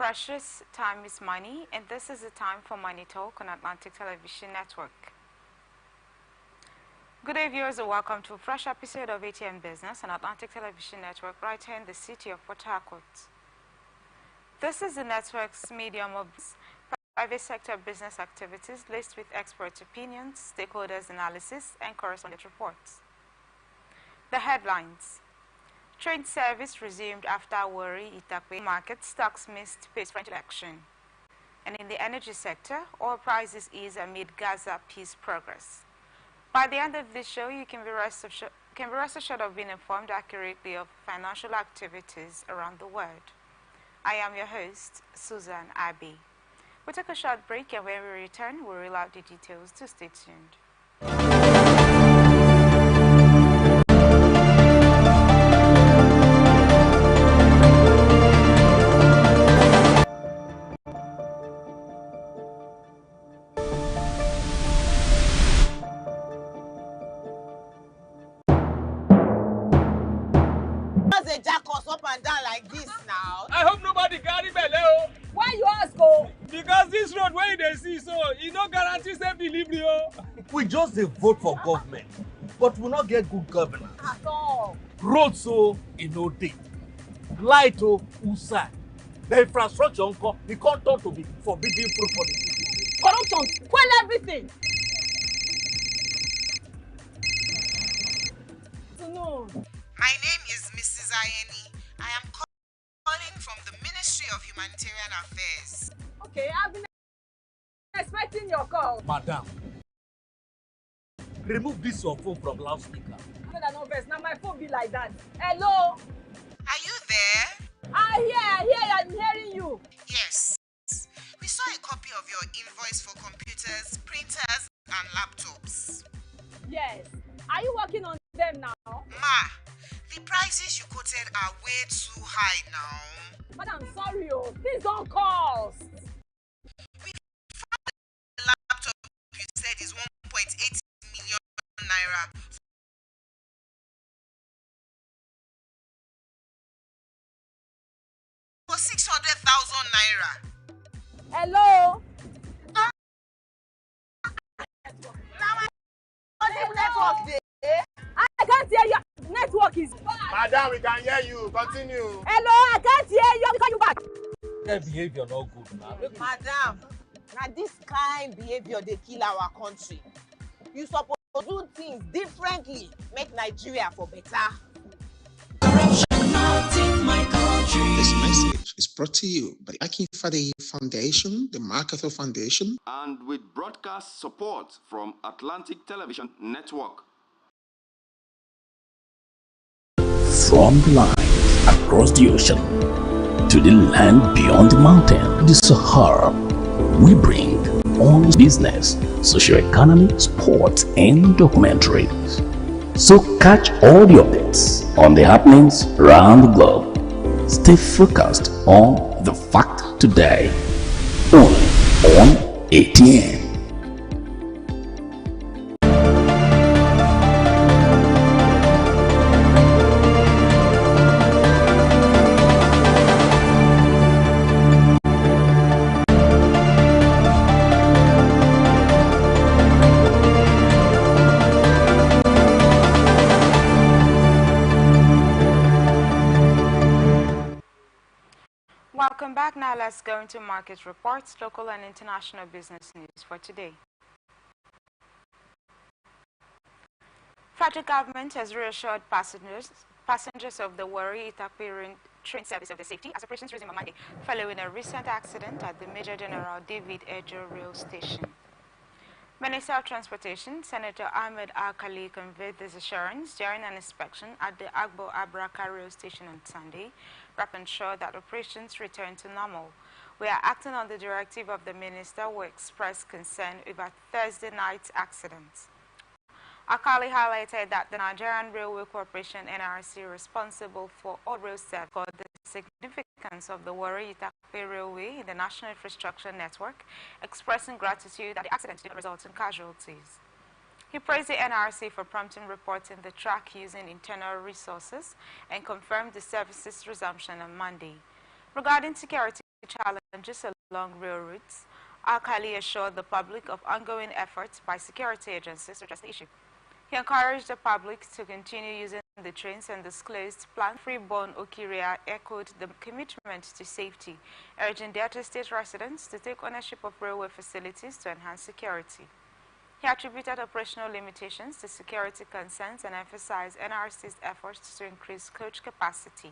Precious time is money, and this is the time for Money Talk on Atlantic Television Network. Good day, viewers, and welcome to a fresh episode of Atn Business on Atlantic Television Network right here in the city of Port Harcourt. This is the network's medium of private sector business activities laced with expert opinions, stakeholders' analysis, and correspondent reports. The headlines. Trade service resumed after Warri Itakpe market stocks missed pace French election. And in the energy sector, oil prices ease amid Gaza peace progress. By the end of this show, you can be rest assured of being informed accurately of financial activities around the world. I am your host, Susan Abbey. We'll take a short break, and when we return, we'll reel out the details. To stay tuned. They jack us up and down like this now. I hope nobody carry belle. Why you ask go? Because this road where they see so, it no guarantee safe delivery. We just dey vote for government, but we not get good governance. At all. Road so e no dey. Light o usai. The infrastructure nko, e come turn to be forbidden fruit for the city. Corruption, quell everything. No. My name is Mrs. Ayeni. I am calling from the Ministry of Humanitarian Affairs. Okay, I've been expecting your call. Madam, remove this your phone from loudspeaker. No verse. Now my phone be like that. Hello? Are you there? I hear, I'm hearing you. Yes. We saw a copy of your invoice for computers, printers, and laptops. Yes. Are you working on them now? Ma, the prices you quoted are way too high now. But I'm sorry, please don't cost. We found the laptop you said is 1.8 million naira. For 600,000 naira. Hello? Network there. I can't hear you. Network is bad. Madam, we can hear you. Continue. Hello, I can't hear you. I'll call you back. Their behavior not good now. Madam, now this kind behavior they kill our country. You supposed to do things differently, make Nigeria for better. Corruption not in my country. This message is brought to you by the Akinfade Foundation, the Marketer Foundation, and with broadcast support from Atlantic Television Network. From the line across the ocean to the land beyond the mountain, the Sahara, we bring on business, socio-economy, sports, and documentaries. So catch all the updates on the happenings around the globe. Stay focused on the fact today, only on ATN. Welcome back. Now let's go into market reports, local and international business news for today. Federal government has reassured passengers of the Warri Itakpe train service of the safety as operations resume on Monday following a recent accident at the Major General David Ejo rail station. Minister of Transportation, Senator Ahmed Al-Khali, conveyed this assurance during an inspection at the Agbo Abraka rail station on Sunday, to ensure that operations return to normal. We are acting on the directive of the minister who expressed concern over Thursday night's accident. Al-Khali highlighted that the Nigerian Railway Corporation (NRC), responsible for all rail service, for the significance of the Warri Itakpe Railway in the national infrastructure network, expressing gratitude that the accident did not result in casualties. He praised the NRC for promptly reporting the track using internal resources and confirmed the service's resumption on Monday. Regarding security challenges along rail routes, Alkali assured the public of ongoing efforts by security agencies to address the issue. He encouraged the public to continue using the trains and disclosed plan. Freeborn Okiria echoed the commitment to safety, urging Delta State residents to take ownership of railway facilities to enhance security. He attributed operational limitations to security concerns and emphasized NRC's efforts to increase coach capacity.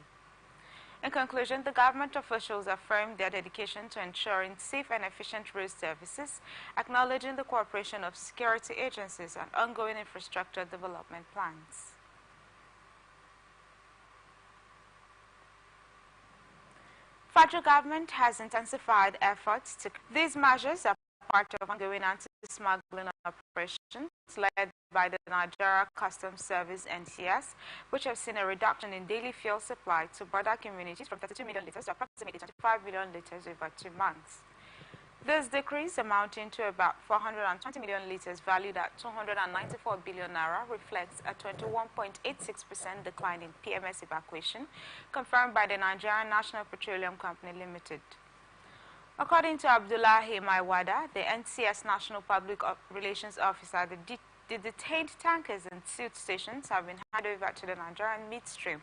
In conclusion, the government officials affirmed their dedication to ensuring safe and efficient rail services, acknowledging the cooperation of security agencies and ongoing infrastructure development plans. Federal government has intensified efforts to. These measures are part of ongoing anti-smuggling operations led by the Nigeria Customs Service (NCS), which have seen a reduction in daily fuel supply to border communities from 32 million liters to approximately 25 million liters over 2 months. This decrease, amounting to about 420 million liters valued at 294 billion naira, reflects a 21.86% decline in PMS evacuation, confirmed by the Nigerian National Petroleum Company Limited. According to Abdullahi Maiwada, the NCS National Public Relations Officer, the detained tankers and suit stations have been handed over to the Nigerian midstream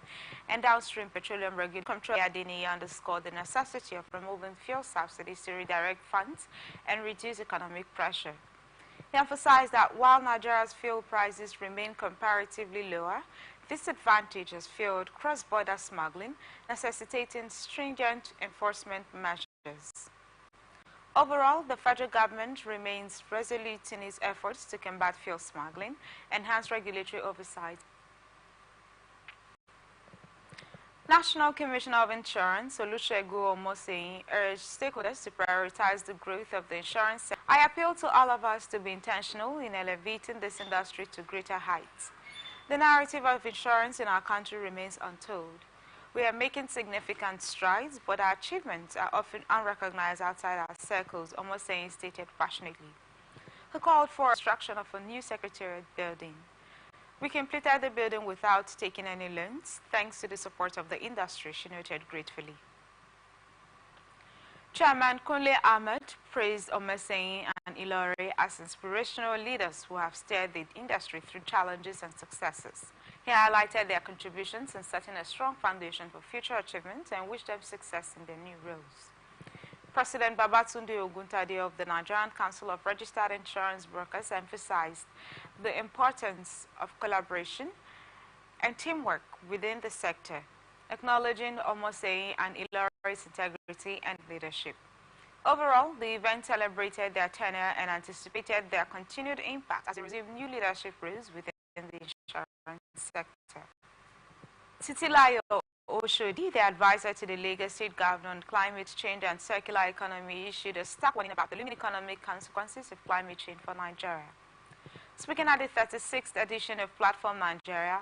and downstream petroleum regulator. Comptroller Adeniyi underscored the necessity of removing fuel subsidies to redirect funds and reduce economic pressure. He emphasized that while Nigeria's fuel prices remain comparatively lower, this advantage has fueled cross-border smuggling, necessitating stringent enforcement measures. Overall, the federal government remains resolute in its efforts to combat fuel smuggling, enhance regulatory oversight. National Commissioner of Insurance, Olusegun Omoseyin, urged stakeholders to prioritize the growth of the insurance sector. I appeal to all of us to be intentional in elevating this industry to greater heights. The narrative of insurance in our country remains untold. We are making significant strides, but our achievements are often unrecognized outside our circles, Omoseyin stated passionately. He called for construction of a new secretariat building. We completed the building without taking any loans, thanks to the support of the industry, she noted gratefully. Chairman Kunle Ahmed praised Omoseyin and Ilore as inspirational leaders who have steered the industry through challenges and successes. He highlighted their contributions in setting a strong foundation for future achievements and wished them success in their new roles. President Babatunde Oguntade of the Nigerian Council of Registered Insurance Brokers emphasized the importance of collaboration and teamwork within the sector, acknowledging Omoseyin and Ilore's integrity and leadership. Overall, the event celebrated their tenure and anticipated their continued impact as they receive new leadership roles within the insurance sector. Titilayo Oshodi, the advisor to the Lagos State Governor on climate change and circular economy, issued a stark warning about the looming economic consequences of climate change for Nigeria. Speaking at the 36th edition of Platform Nigeria,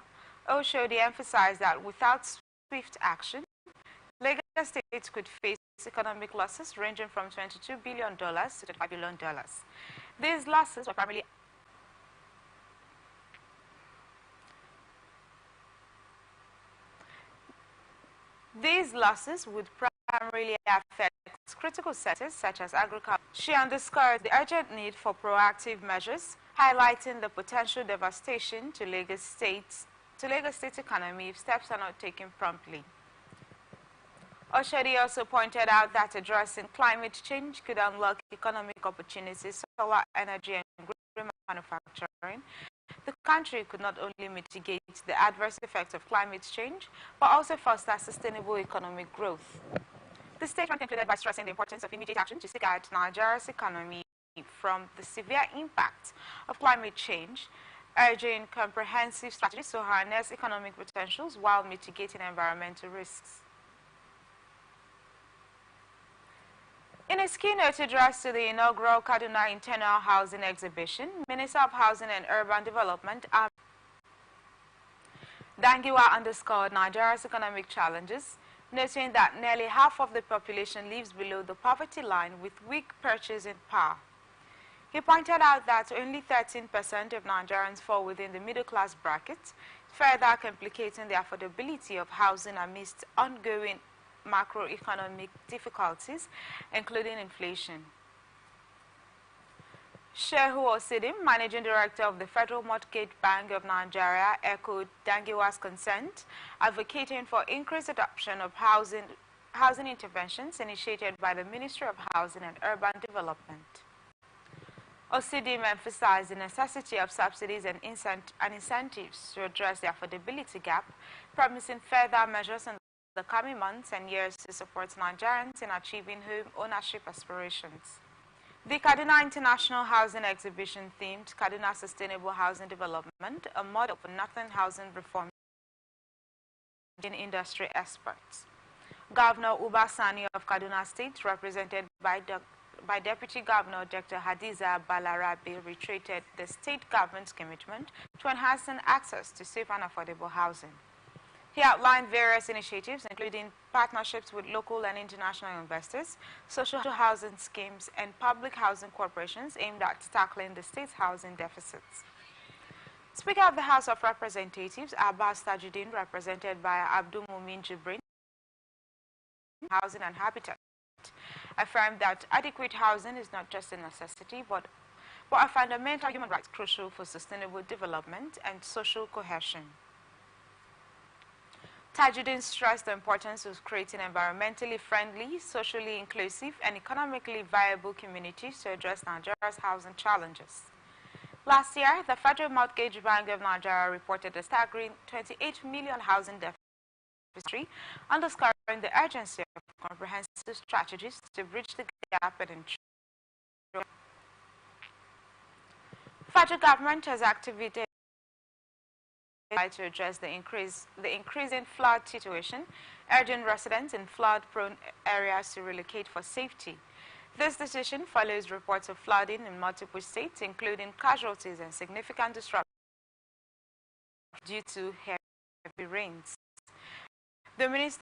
Oshodi emphasized that without swift action, Lagos State could face economic losses ranging from $22 billion to $25 billion. These losses were primarily would primarily affect critical sectors such as agriculture. She underscored the urgent need for proactive measures, highlighting the potential devastation to Lagos State's economy if steps are not taken promptly. Oshodi also pointed out that addressing climate change could unlock economic opportunities, solar energy and green manufacturing. The country could not only mitigate the adverse effects of climate change, but also foster sustainable economic growth. The statement concluded by stressing the importance of immediate action to safeguard Nigeria's economy from the severe impact of climate change, urging comprehensive strategies to harness economic potentials while mitigating environmental risks. In his keynote address to the inaugural Kaduna Internal Housing Exhibition, Minister of Housing and Urban Development, Dangiwa underscored Nigeria's economic challenges, noting that nearly half of the population lives below the poverty line with weak purchasing power. He pointed out that only 13% of Nigerians fall within the middle-class bracket, further complicating the affordability of housing amidst ongoing macroeconomic difficulties, including inflation. Shehu Osidim, Managing Director of the Federal Mortgage Bank of Nigeria, echoed Dangiwa's consent, advocating for increased adoption of housing interventions initiated by the Ministry of Housing and Urban Development. Osidim emphasized the necessity of subsidies and incentives to address the affordability gap, promising further measures in the coming months and years to support Nigerians in achieving home ownership aspirations. The Kaduna International Housing Exhibition themed Kaduna Sustainable Housing Development, a model for northern housing reform in industry experts. Governor Uba Sani of Kaduna State, represented by Deputy Governor Dr. Hadiza Balarabe, reiterated the state government's commitment to enhancing access to safe and affordable housing. He outlined various initiatives, including partnerships with local and international investors, social housing schemes, and public housing corporations aimed at tackling the state's housing deficits. Speaker of the House of Representatives, Abbas Tajuddin, represented by Abdul Mumin Jibrin, Housing and Habitat, affirmed that adequate housing is not just a necessity, but a fundamental human right crucial for sustainable development and social cohesion. Tajuddin stressed the importance of creating environmentally friendly, socially inclusive, and economically viable communities to address Nigeria's housing challenges. Last year, the Federal Mortgage Bank of Nigeria reported a staggering 28 million housing deficit, underscoring the urgency of comprehensive strategies to bridge the gap and ensure. Federal government has activated to address the increasing flood situation, urging residents in flood-prone areas to relocate for safety. This decision follows reports of flooding in multiple states, including casualties and significant disruption due to heavy rains. The Minister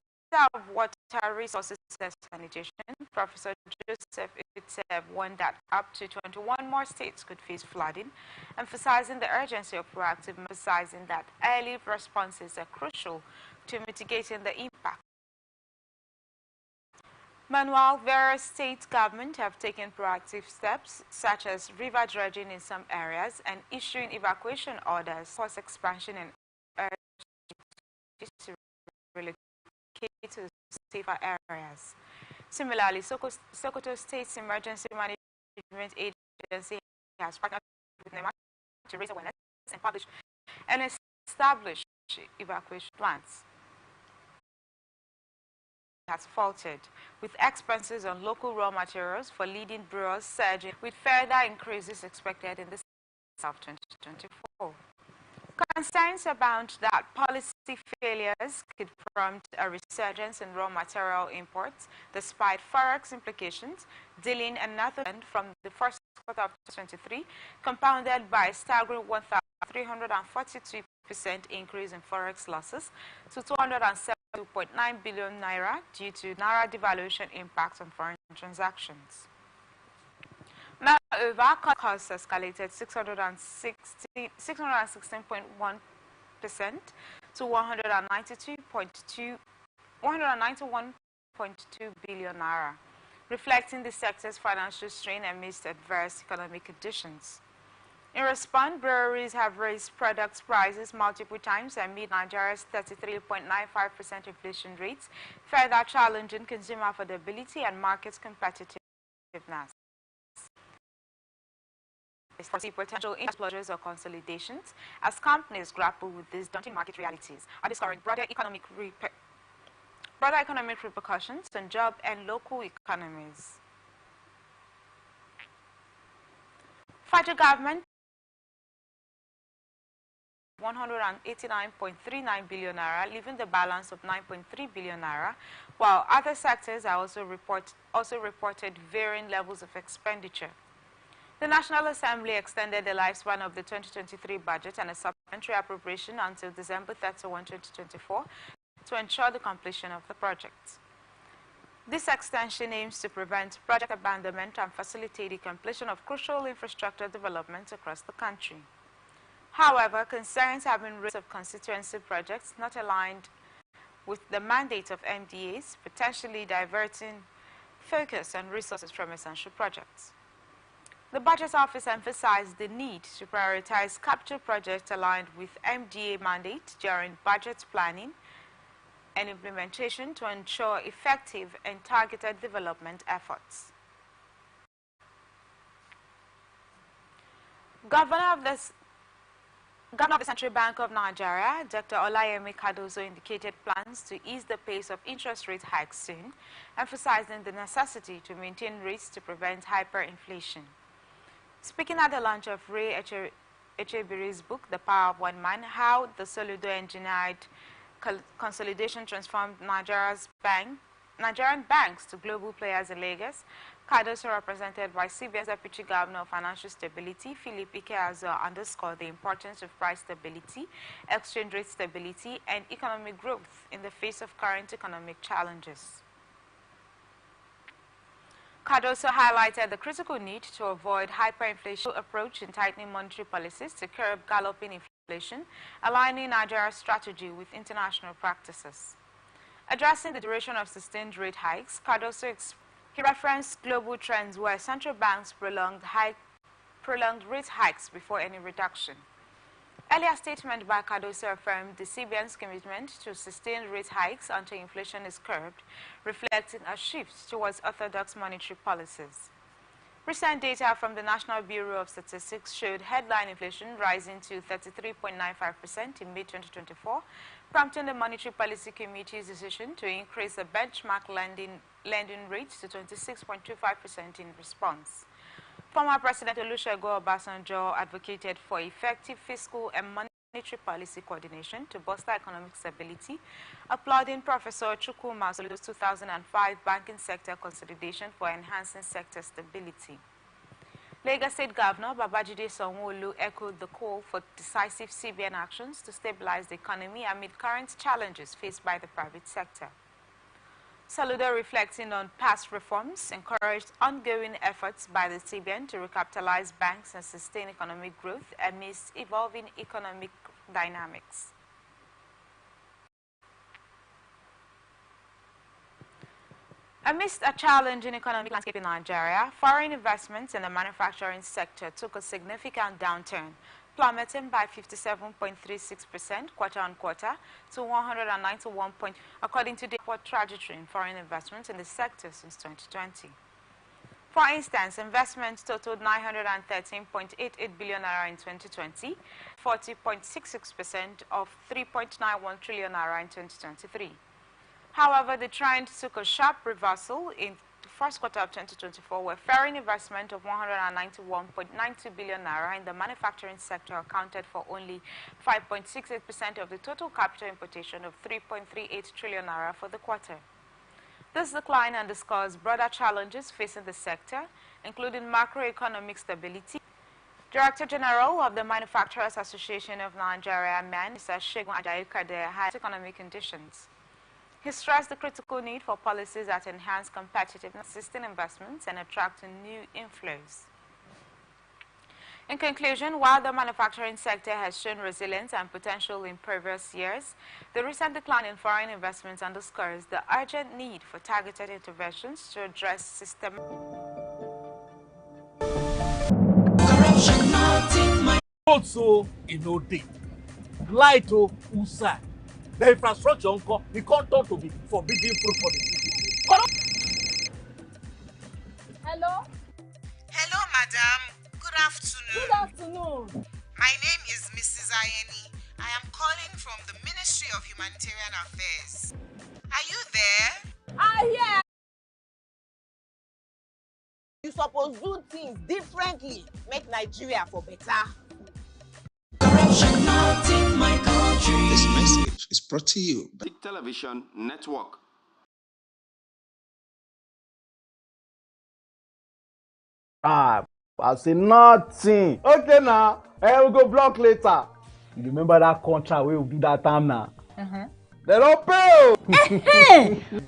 of Water Resources and Sanitation, Professor Joseph Itsev, warned that up to 21 more states could face flooding, emphasizing the urgency of proactive, emphasizing that early responses are crucial to mitigating the impact. Meanwhile, various state governments have taken proactive steps, such as river dredging in some areas and issuing evacuation orders, force expansion, and urging to relocate to safer areas. Similarly, Sokoto State's Emergency Management Agency has partnered with NEMA to raise awareness and publish and establish evacuation plans. Has faltered, with expenses on local raw materials for leading brewers surging, with further increases expected in the summer of 2024. Concerns abound that policy failures could prompt a resurgence in raw material imports, despite forex implications, dealing another end from the first quarter of 2023, compounded by a staggering 1,342% increase in forex losses to 207.9 billion naira due to naira devaluation impacts on foreign transactions. Moreover, costs escalated 616.1% to 191.2 billion naira, reflecting the sector's financial strain amidst adverse economic conditions. In response, breweries have raised product prices multiple times amid Nigeria's 33.95% inflation rates, further challenging consumer affordability and market competitiveness. Foresee potential explosions or consolidations as companies grapple with these daunting market realities, underscoring broader economic repercussions on job and local economies. Federal government 189.39 billion naira, leaving the balance of 9.3 billion naira, while other sectors are also reported varying levels of expenditure. The National Assembly extended the lifespan of the 2023 budget and a supplementary appropriation until December 31, 2024 to ensure the completion of the project. This extension aims to prevent project abandonment and facilitate the completion of crucial infrastructure development across the country. However, concerns have been raised of constituency projects not aligned with the mandate of MDAs, potentially diverting focus and resources from essential projects. The Budget Office emphasized the need to prioritize capital projects aligned with MDA mandate during budget planning and implementation to ensure effective and targeted development efforts. Governor of the Central Bank of Nigeria, Dr. Olayemi Cardozo, indicated plans to ease the pace of interest rate hikes soon, emphasizing the necessity to maintain rates to prevent hyperinflation. Speaking at the launch of Ray Echebiri's book, The Power of One Man, How the Soludo Engineered Consolidation Transformed Nigerian banks to global players in Lagos, Cardoso, represented by CBN's Deputy Governor of Financial Stability, Philip Ikeazo, underscored the importance of price stability, exchange rate stability, and economic growth in the face of current economic challenges. Cardoso highlighted the critical need to avoid hyperinflation approach in tightening monetary policies to curb galloping inflation, aligning Nigeria's strategy with international practices. Addressing the duration of sustained rate hikes, Cardoso referenced global trends where central banks prolonged rate hikes before any reduction. Earlier statement by Cardoso affirmed the CBN's commitment to sustained rate hikes until inflation is curbed, reflecting a shift towards orthodox monetary policies. Recent data from the National Bureau of Statistics showed headline inflation rising to 33.95% in May 2024, prompting the Monetary Policy Committee's decision to increase the benchmark lending rate to 26.25% in response. Former President Olusegun Obasanjo advocated for effective fiscal and monetary policy coordination to bolster economic stability, applauding Professor Chukwuma Soludo's 2005 banking sector consolidation for enhancing sector stability. Lagos State Governor Babajide Sanwo-Olu echoed the call for decisive CBN actions to stabilize the economy amid current challenges faced by the private sector. Soludo, reflecting on past reforms, encouraged ongoing efforts by the CBN to recapitalize banks and sustain economic growth amidst evolving economic dynamics. Amidst a challenging economic landscape in Nigeria, foreign investments in the manufacturing sector took a significant downturn, plummeting by 57.36% quarter-on-quarter to 191 points, according to the upward trajectory in foreign investments in the sector since 2020. For instance, investments totaled 913.88 billion naira in 2020, 40.66% of 3.91 trillion naira in 2023. However, the trend took a sharp reversal in the first quarter of 2024, where foreign investment of 191.92 billion naira in the manufacturing sector accounted for only 5.68% of the total capital importation of 3.38 trillion naira for the quarter. This decline underscores broader challenges facing the sector, including macroeconomic stability. Director General of the Manufacturers Association of Nigeria, MAN, Mr. Segun Ajayi-Kade, highlighted economic conditions. He stressed the critical need for policies that enhance competitiveness, sustain investments, and attract new inflows. In conclusion, while the manufacturing sector has shown resilience and potential in previous years, the recent decline in foreign investments underscores the urgent need for targeted interventions to address system. Also, in no day, light to Usa. The infrastructure it can't turn to be forbidden fruit for the city. Hello? Hello, madam. Good afternoon. Good afternoon. My name is Mrs. Ayeni. I am calling from the Ministry of Humanitarian Affairs. Are you there? Yeah. You suppose do things differently, make Nigeria for better. Corruption not in my country. This message is brought to you by Television Network. I say nothing. Okay now, we'll go block later. You remember that contract we will do that time now? They don't pay.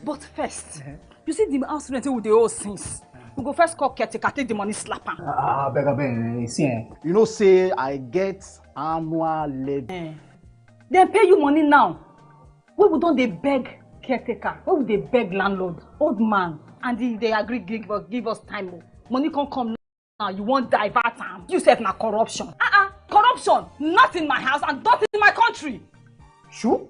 But first, you see the house rent with the old things. We go first call caretaker, take the money, slap him. Beg, see, you know, say I get annual levy. Then pay you money now. Why we don't they beg caretaker? Why would they beg landlord, old man, and they agree give us time? Money can't come now. You won't divert time. You said na corruption. Corruption, not in my house and not in my country. Sure?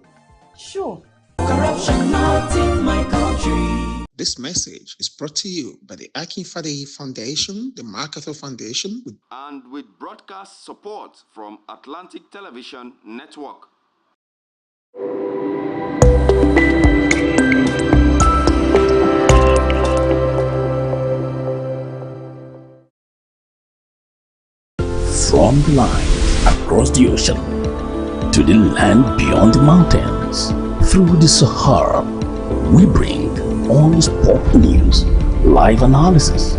Sure. Corruption not in my country. This message is brought to you by the Atn Foundation, the MacArthur Foundation, and with broadcast support from Atlantic Television Network. From the line across the ocean to the land beyond the mountains, through the Sahara, we bring on sport news, live analysis,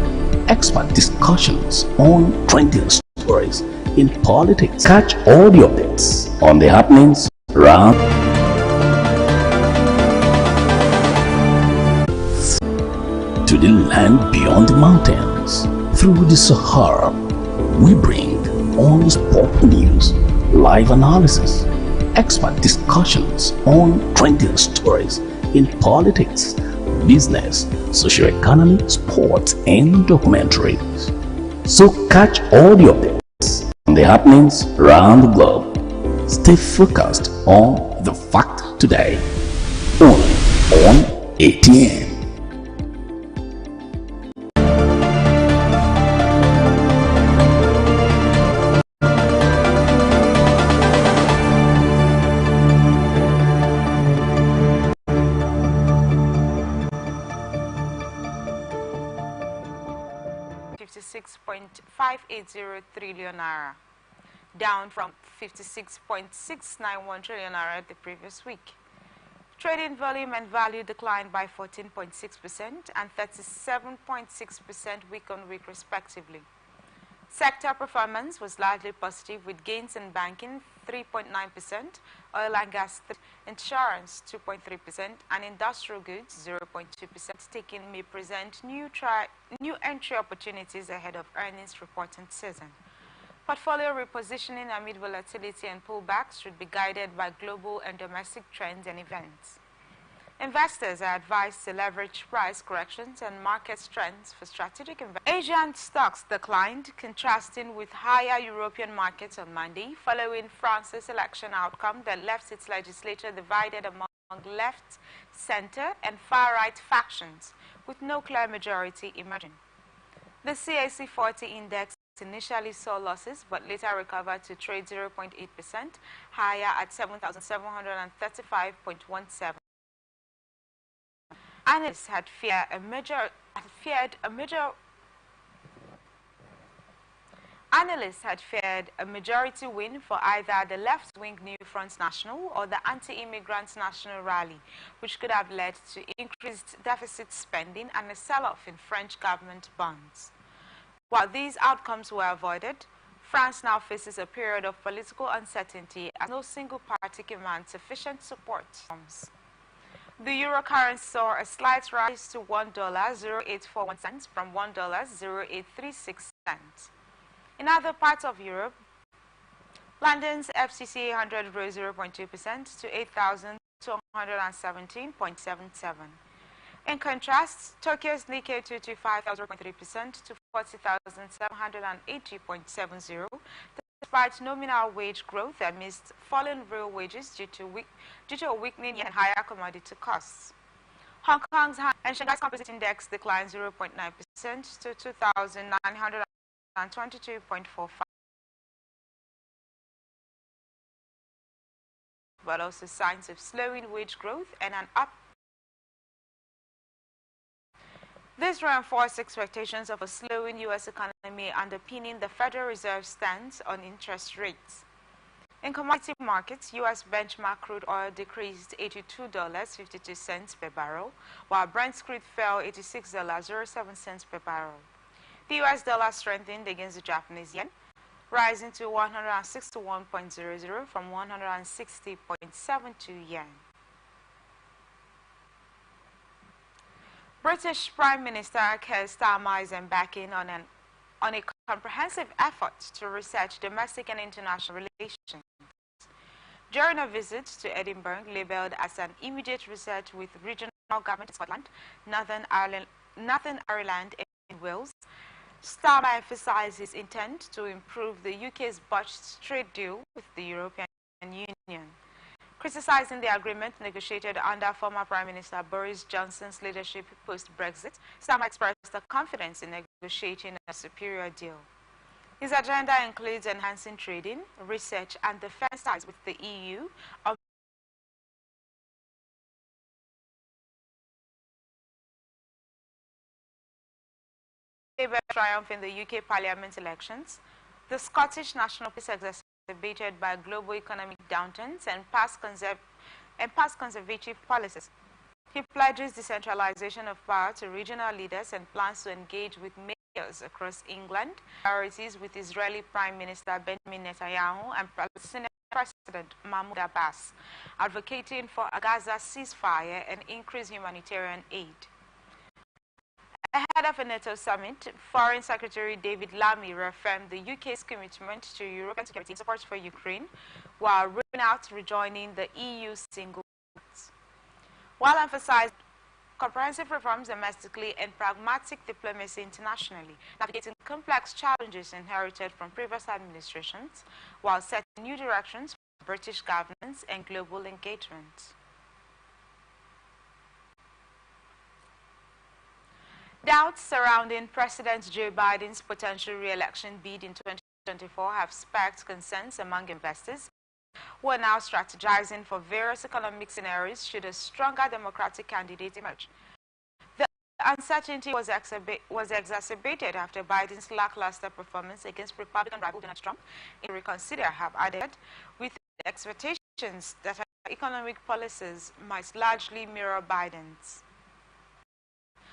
expert discussions on trending stories in politics. Catch all the updates on the happenings around to the land beyond the mountains, through the Sahara. We bring on sport news, live analysis, expert discussions on trending stories in politics, business, socio-economy, sports, and documentaries. So catch all the updates on the happenings around the globe. Stay focused on the fact today, only on ATN. $56.580 trillion naira, down from 56.691 trillion naira the previous week. Trading volume and value declined by 14.6% and 37.6% week-on-week respectively. Sector performance was largely positive, with gains in banking 3.9%, oil and gas, insurance 2.3%, and industrial goods 0.2%. Taking may present new entry opportunities ahead of earnings reporting season. Portfolio repositioning amid volatility and pullbacks should be guided by global and domestic trends and events. Investors are advised to leverage price corrections and market trends for strategic investment. Asian stocks declined, contrasting with higher European markets on Monday, following France's election outcome that left its legislature divided among left, center, and far-right factions, with no clear majority emerging. The CAC 40 index initially saw losses but later recovered to trade 0.8% higher at 7,735.17. Analysts had feared a majority win for either the left-wing New Front National or the anti-immigrant National Rally, which could have led to increased deficit spending and a sell-off in French government bonds. While these outcomes were avoided, France now faces a period of political uncertainty as no single party commands sufficient support. The euro currency saw a slight rise to $1.0841 from $1.0836. In other parts of Europe, London's FTSE 100 rose 0.2% to 8,217.77. In contrast, Tokyo's Nikkei 225 fell 0.3% to 40,780.70, despite nominal wage growth amidst falling real wages due to a weakening yen and higher commodity costs. Hong Kong's and Shanghai's Composite Index declined 0.9% to 2,922.45, but also signs of slowing wage growth and an up. This reinforced expectations of a slowing U.S. economy underpinning the Federal Reserve's stance on interest rates. In commodity markets, U.S. benchmark crude oil decreased $82.52 per barrel, while Brent crude fell $86.07 per barrel. The U.S. dollar strengthened against the Japanese yen, rising to 161.00 from 160.72 yen. British Prime Minister Keir Starmer is embarking on a comprehensive effort to research domestic and international relations. During a visit to Edinburgh, labelled as an immediate research with regional government in Scotland, Northern Ireland and Wales, Starmer emphasized his intent to improve the UK's botched trade deal with the European Union. Criticizing the agreement negotiated under former Prime Minister Boris Johnson's leadership post-Brexit, Starmer expressed a confidence in negotiating a superior deal. His agenda includes enhancing trading, research, and defense ties with the EU, Labour triumph in the UK Parliament elections, the Scottish National Peace exacerbated by global economic downturns and past conservative policies. He pledges decentralization of power to regional leaders and plans to engage with mayors across England, priorities with Israeli Prime Minister Benjamin Netanyahu and Palestinian President Mahmoud Abbas, advocating for a Gaza ceasefire and increased humanitarian aid. Ahead of a NATO summit, Foreign Secretary David Lammy reaffirmed the UK's commitment to European security support for Ukraine, while ruling out rejoining the EU single market. While emphasizing comprehensive reforms domestically and pragmatic diplomacy internationally, navigating complex challenges inherited from previous administrations, while setting new directions for British governance and global engagement. Doubts surrounding President Joe Biden's potential re-election bid in 2024 have sparked concerns among investors, who are now strategizing for various economic scenarios should a stronger Democratic candidate emerge. The uncertainty was exacerbated after Biden's lackluster performance against Republican rival Donald Trump in Reconsider have added, with expectations that her economic policies might largely mirror Biden's.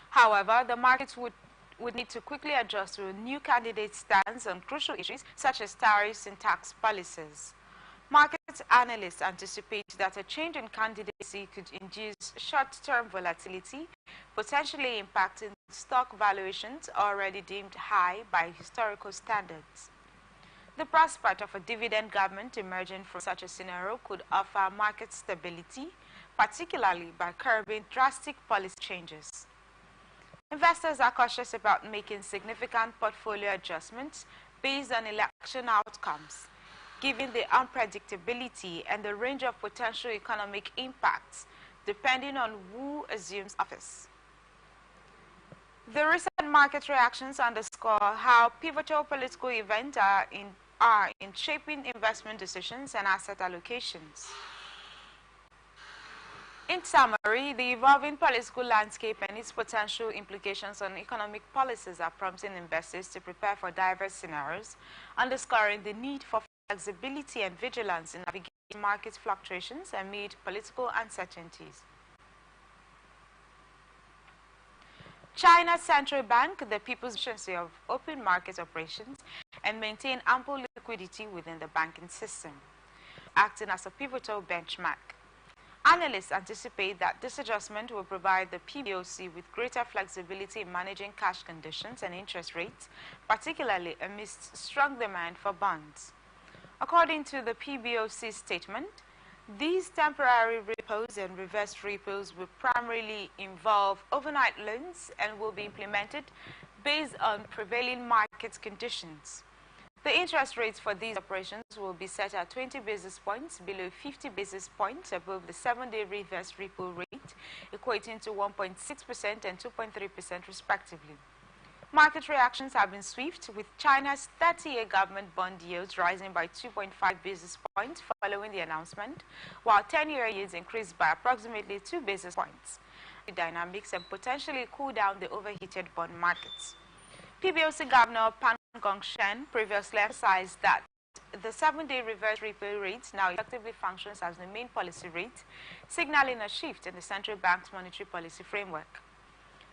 However, the markets would need to quickly adjust to a new candidate's stance on crucial issues such as tariffs and tax policies. Market analysts anticipate that a change in candidacy could induce short-term volatility, potentially impacting stock valuations already deemed high by historical standards. The prospect of a dividend government emerging from such a scenario could offer market stability, particularly by curbing drastic policy changes. Investors are cautious about making significant portfolio adjustments based on election outcomes, given the unpredictability and the range of potential economic impacts depending on who assumes office. The recent market reactions underscore how pivotal political events are in shaping investment decisions and asset allocations. In summary, the evolving political landscape and its potential implications on economic policies are prompting investors to prepare for diverse scenarios, underscoring the need for flexibility and vigilance in navigating market fluctuations amid political uncertainties. China's central bank, the People's efficiency of open market operations, and maintain ample liquidity within the banking system, acting as a pivotal benchmark. Analysts anticipate that this adjustment will provide the PBOC with greater flexibility in managing cash conditions and interest rates, particularly amidst strong demand for bonds. According to the PBOC statement, these temporary repos and reverse repos will primarily involve overnight loans and will be implemented based on prevailing market conditions. The interest rates for these operations will be set at 20 basis points below 50 basis points above the 7-day reverse repo rate, equating to 1.6% and 2.3% respectively. Market reactions have been swift, with China's 30-year government bond yields rising by 2.5 basis points following the announcement, while 10-year yields increased by approximately 2 basis points. The dynamics and potentially cool down the overheated bond markets. PBOC Governor Pan Gongshen previously emphasized that the 7-day reverse repo rate now effectively functions as the main policy rate, signaling a shift in the central bank's monetary policy framework.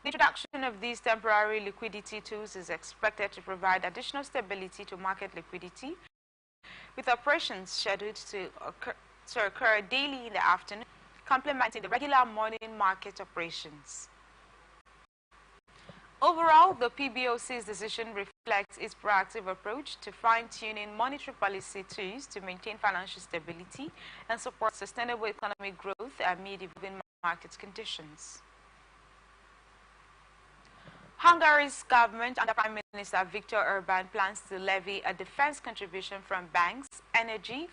The introduction of these temporary liquidity tools is expected to provide additional stability to market liquidity, with operations scheduled to occur daily in the afternoon, complementing the regular morning market operations. Overall, the PBOC's decision reflects its proactive approach to fine-tuning monetary policy tools to maintain financial stability and support sustainable economic growth amid evolving market conditions. Hungary's government under Prime Minister Viktor Orban plans to levy a defense contribution from banks, energy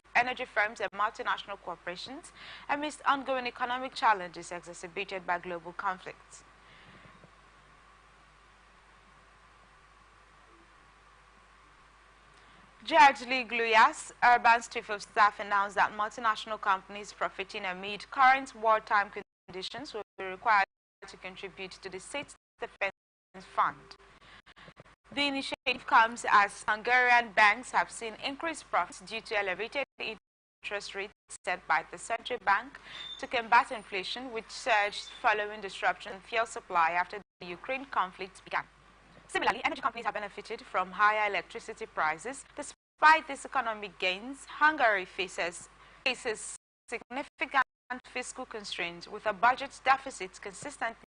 firms and multinational corporations amidst ongoing economic challenges exacerbated by global conflicts. George Lee Gluyas, Orban's chief of staff, announced that multinational companies profiting amid current wartime conditions will be required to contribute to the state's defense fund. The initiative comes as Hungarian banks have seen increased profits due to elevated interest rates set by the central bank to combat inflation, which surged following disruption in fuel supply after the Ukraine conflict began. Similarly, energy companies have benefited from higher electricity prices. Despite these economic gains, Hungary faces significant fiscal constraints with a budget deficit consistently